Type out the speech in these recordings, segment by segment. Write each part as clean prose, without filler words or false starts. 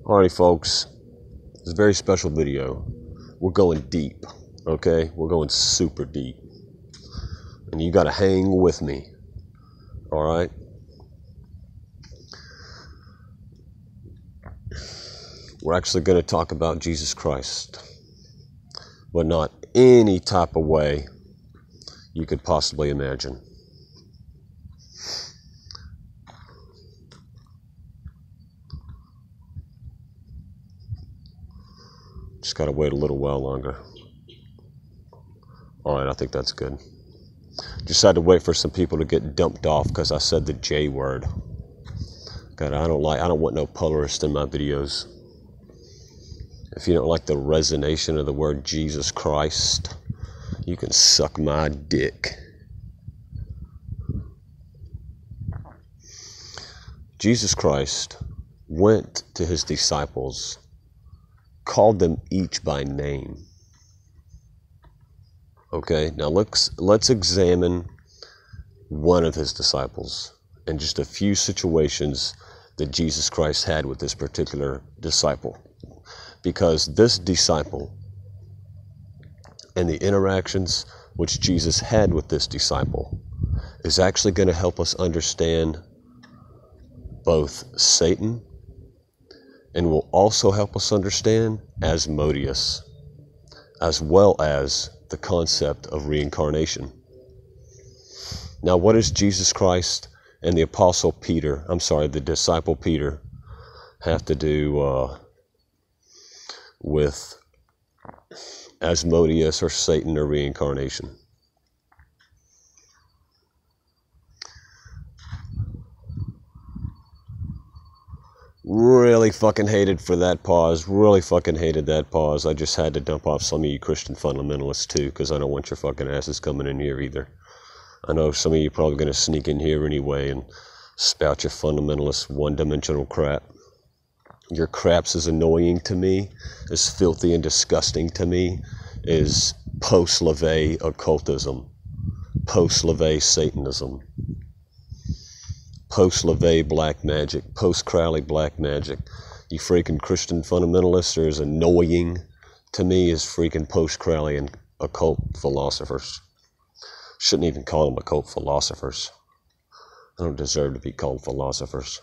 Alrighty, folks, it's a very special video. We're going deep, okay? We're going super deep. And you gotta hang with me, alright? We're actually gonna talk about Jesus Christ, but not any type of way you could possibly imagine. Just gotta wait a little while longer. Alright, I think that's good. Just had to wait for some people to get dumped off because I said the J word. God, I don't want no colorist in my videos. If you don't like the resonation of the word Jesus Christ, you can suck my dick. Jesus Christ went to his disciples, called them each by name. Okay, now let's examine one of his disciples and just a few situations that Jesus Christ had with this particular disciple. Because this disciple and the interactions which Jesus had with this disciple is actually going to help us understand both Satan and will also help us understand Asmodeus, as well as the concept of reincarnation. Now, what does Jesus Christ and the the disciple Peter, have to do with Asmodeus or Satan or reincarnation? Really fucking hated for that pause. Really fucking hated that pause. I just had to dump off some of you Christian fundamentalists too, because I don't want your fucking asses coming in here either. I know some of you are probably going to sneak in here anyway and spout your fundamentalist one-dimensional crap. Your crap's as annoying to me, as filthy and disgusting to me, is post-LaVey occultism, post-LaVey Satanism, post-LaVey black magic, post-Crowley black magic. You freaking Christian fundamentalists are as annoying to me as freaking post-Crowley and occult philosophers. Shouldn't even call them occult philosophers. I don't deserve to be called philosophers.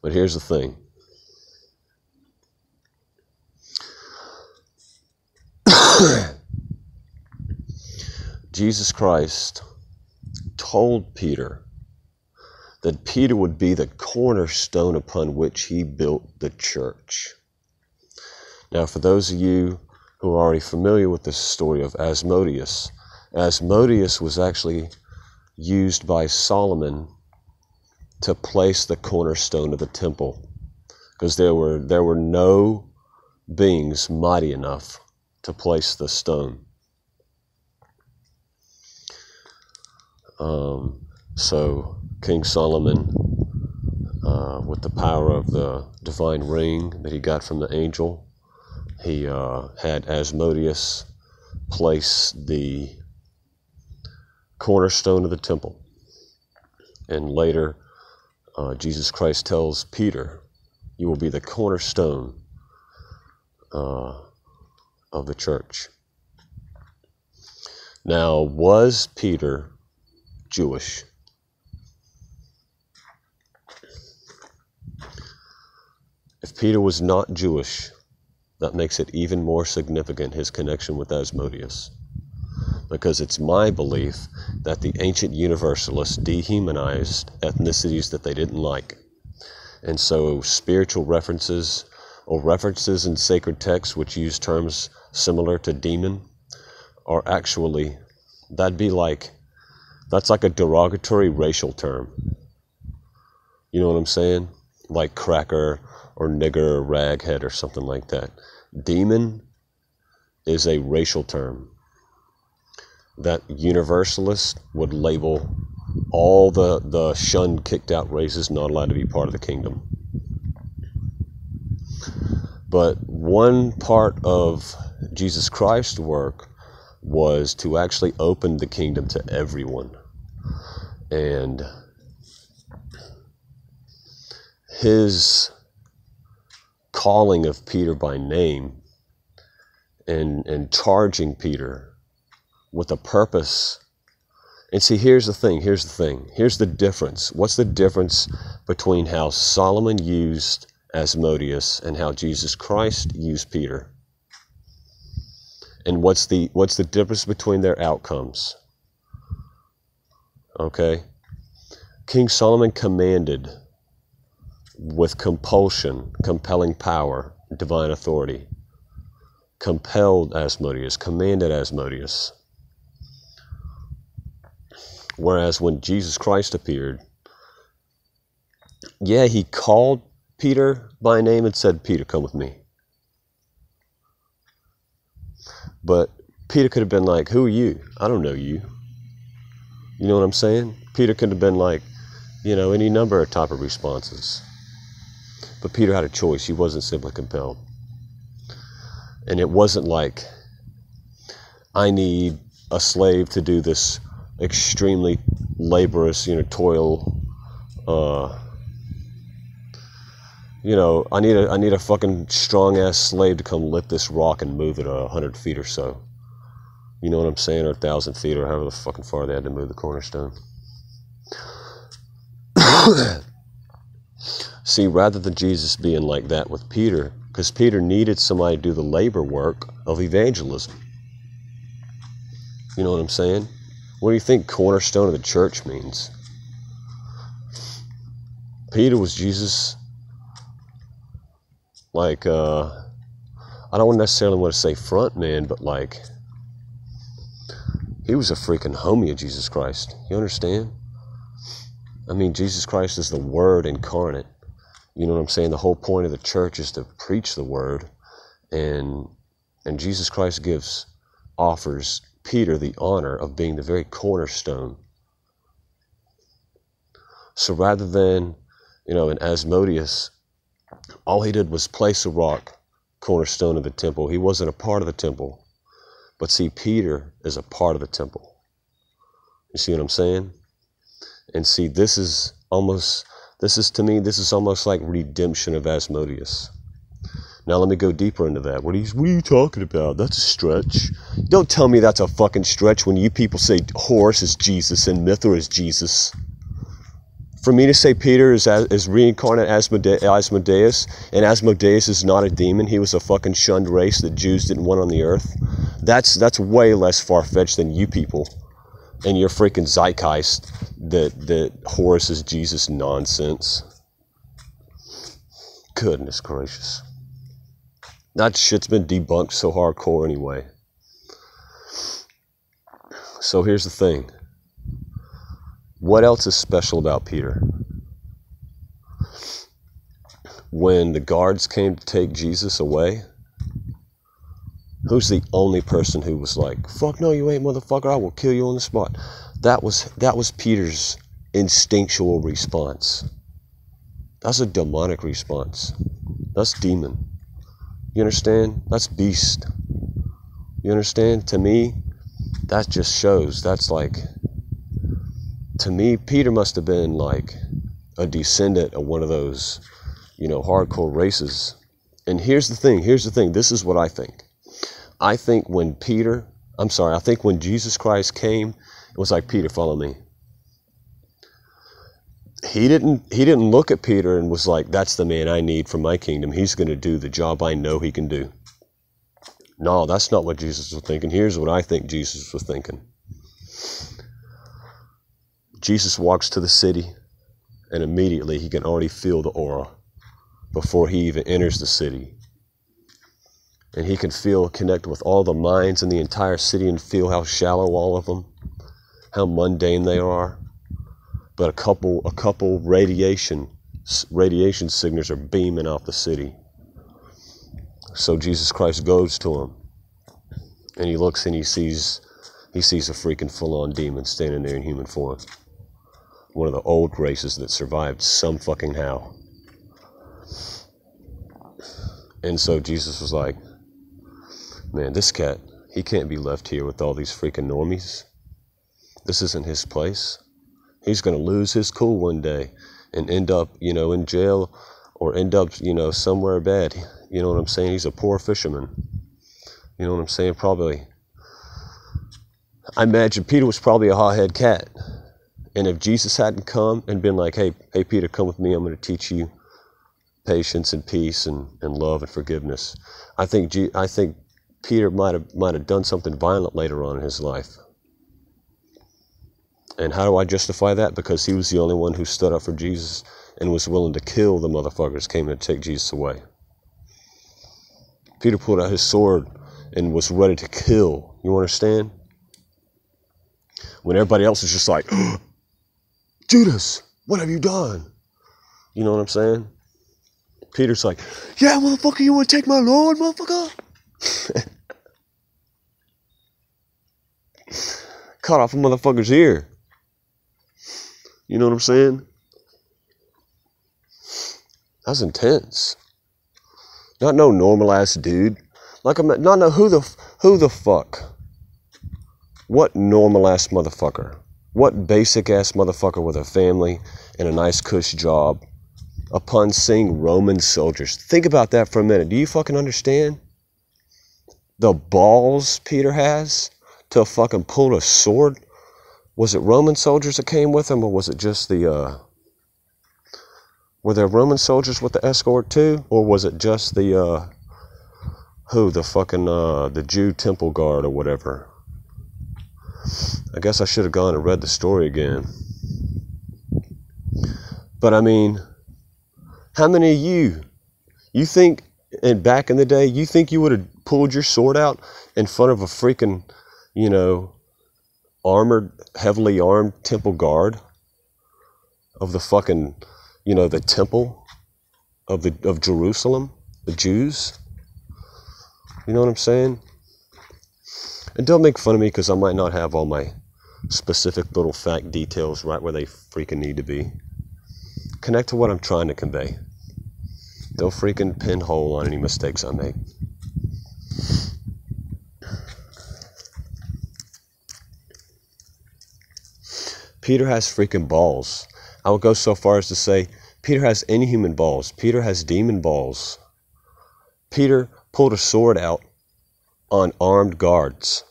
But here's the thing. Jesus Christ told Peter that Peter would be the cornerstone upon which he built the church. Now, for those of you who are already familiar with the story of Asmodeus, Asmodeus was actually used by Solomon to place the cornerstone of the temple, because there were no beings mighty enough to place the stone. So King Solomon, with the power of the divine ring that he got from the angel, he had Asmodeus place the cornerstone of the temple. And later, Jesus Christ tells Peter, you will be the cornerstone of the church. Now, was Peter Jewish? If Peter was not Jewish, that makes it even more significant, his connection with Asmodeus. Because it's my belief that the ancient universalists dehumanized ethnicities that they didn't like. And so spiritual references or references in sacred texts which use terms similar to demon are actually, that's like a derogatory racial term. You know what I'm saying? Like cracker or nigger or raghead or something like that. Demon is a racial term that universalists would label all the shunned, kicked out races not allowed to be part of the kingdom. But one part of Jesus Christ's work was to actually open the kingdom to everyone. And his calling of Peter by name and charging Peter with a purpose. And see, here's the thing. Here's the difference. What's the difference between how Solomon used Asmodeus and how Jesus Christ used Peter? And what's the difference between their outcomes? Okay? King Solomon commanded with compulsion, compelling power, divine authority. Compelled Asmodeus, commanded Asmodeus. Whereas when Jesus Christ appeared, yeah, he called Peter by name and said, Peter, come with me. But Peter could have been like, who are you? I don't know you. You know what I'm saying? Peter could have been like, any number of type of responses. But Peter had a choice. He wasn't simply compelled. And it wasn't like, I need a slave to do this extremely laborious, toil. I need a fucking strong ass slave to come lift this rock and move it 100 feet or so. You know what I'm saying? Or 1,000 feet, or however the fucking far they had to move the cornerstone. See, rather than Jesus being like that with Peter, because Peter needed somebody to do the labor work of evangelism. You know what I'm saying? What do you think cornerstone of the church means? Peter was Jesus, I don't necessarily want to say front man, but he was a freaking homie of Jesus Christ. You understand? I mean, Jesus Christ is the Word incarnate. You know what I'm saying? The whole point of the church is to preach the Word. And Jesus Christ offers Peter the honor of being the very cornerstone. So rather than, in Asmodeus, all he did was place a rock, cornerstone of the temple. He wasn't a part of the temple. But see, Peter is a part of the temple. You see what I'm saying? And see, this is almost like redemption of Asmodeus. Now let me go deeper into that. What are you talking about? That's a stretch. Don't tell me that's a fucking stretch when you people say Horus is Jesus and Mithra is Jesus. For me to say Peter is reincarnate Asmodeus, and Asmodeus is not a demon, he was a fucking shunned race that Jews didn't want on the earth, that's way less far-fetched than you people and your freaking zeitgeist that Horus is Jesus nonsense. Goodness gracious. That shit's been debunked so hardcore anyway. So here's the thing. What else is special about Peter? When the guards came to take Jesus away, who's the only person who was like, fuck no, you ain't, motherfucker, I will kill you on the spot? That was Peter's instinctual response. That's a demonic response. That's demon. You understand? That's beast. You understand? To me, that just shows, to me, Peter must have been like a descendant of one of those, hardcore races. And here's the thing, this is what I think. I think when Jesus Christ came, it was like, Peter, follow me. He didn't look at Peter and was like, that's the man I need for my kingdom. He's going to do the job I know he can do. No, that's not what Jesus was thinking. Here's what I think Jesus was thinking. Jesus walks to the city, and immediately he can already feel the aura before he even enters the city. And he can connect with all the minds in the entire city and feel how shallow all of them, how mundane they are. But a couple radiation signals are beaming off the city. So Jesus Christ goes to him, and he looks and he sees a freaking full-on demon standing there in human form. One of the old races that survived some fucking how. And so Jesus was like, man, this cat, he can't be left here with all these freaking normies. This isn't his place. He's going to lose his cool one day. and end up, in jail or end up, somewhere bad. You know what I'm saying? He's a poor fisherman. You know what I'm saying? Probably. I imagine Peter was probably a hot-head cat. And if Jesus hadn't come and been like, hey, Peter, come with me. I'm going to teach you patience and peace and love and forgiveness. I think Peter might have done something violent later on in his life. And how do I justify that? Because he was the only one who stood up for Jesus and was willing to kill the motherfuckers came to take Jesus away. Peter pulled out his sword and was ready to kill. You understand? When everybody else is just like, Judas, what have you done? You know what I'm saying? Peter's like, yeah, motherfucker, you want to take my Lord, motherfucker? Cut off a motherfucker's ear. You know what I'm saying? That's intense. Not no normal ass dude. Like I'm not know who the fuck. What normal ass motherfucker? What basic ass motherfucker with a family and a nice cush job upon seeing Roman soldiers? Think about that for a minute. Do you fucking understand? The balls Peter has to fucking pull a sword. Was it Roman soldiers that came with him, or was it just the, were there Roman soldiers with the escort too? Or was it just the, the Jew temple guard or whatever? I guess I should have gone and read the story again. But I mean, how many of you think, and back in the day, you think you would have pulled your sword out in front of a freaking, armored, heavily armed temple guard of the fucking, the temple of Jerusalem, the Jews? You know what I'm saying? And don't make fun of me because I might not have all my specific little fact details right where they freaking need to be. Connect to what I'm trying to convey. Don't freaking pin hole on any mistakes I make. Peter has freaking balls. I would go so far as to say Peter has inhuman balls. Peter has demon balls. Peter pulled a sword out on armed guards.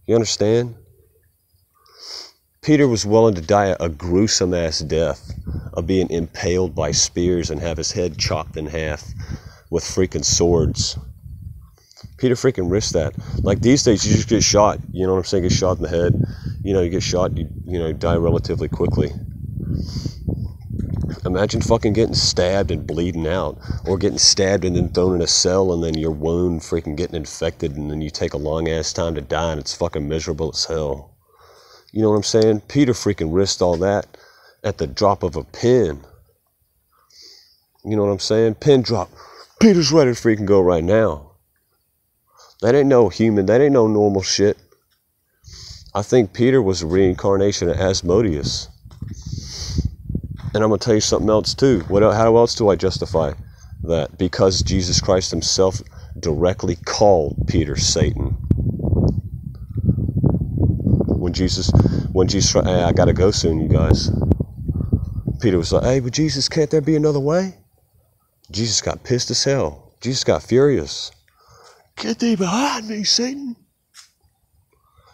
You understand? Peter was willing to die a gruesome ass death of being impaled by spears and have his head chopped in half with freaking swords. Peter freaking risked that. Like these days, you just get shot. You know what I'm saying? Get shot in the head. You get shot, you die relatively quickly. Imagine fucking getting stabbed and bleeding out, or getting stabbed and then thrown in a cell, and then your wound freaking getting infected, and then you take a long ass time to die, and it's fucking miserable as hell. You know what I'm saying? Peter freaking risked all that at the drop of a pin. You know what I'm saying? Pin drop. Peter's ready to freaking go right now. That ain't no human. That ain't no normal shit. I think Peter was a reincarnation of Asmodeus. And I'm going to tell you something else too. How else do I justify that? Because Jesus Christ himself directly called Peter Satan. When Jesus, hey, I got to go soon, you guys. Peter was like, hey, but Jesus, can't there be another way? Jesus got pissed as hell. Jesus got furious. Get thee behind me, Satan.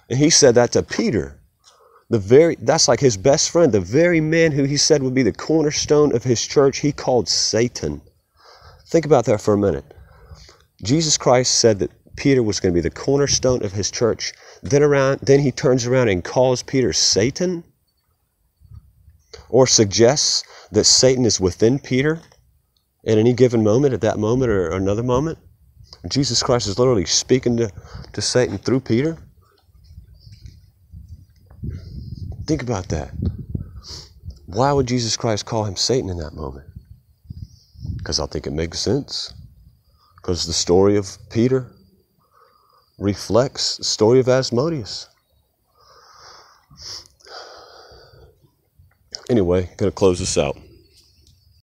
And he said that to Peter. That's like his best friend, the very man who he said would be the cornerstone of his church, he called Satan. Think about that for a minute. Jesus Christ said that Peter was going to be the cornerstone of his church. Then he turns around and calls Peter Satan? Or suggests that Satan is within Peter at any given moment, at that moment or another moment? Jesus Christ is literally speaking to Satan through Peter? Think about that. Why would Jesus Christ call him Satan in that moment? Because I think it makes sense. Because the story of Peter reflects the story of Asmodeus. Anyway, going to close this out.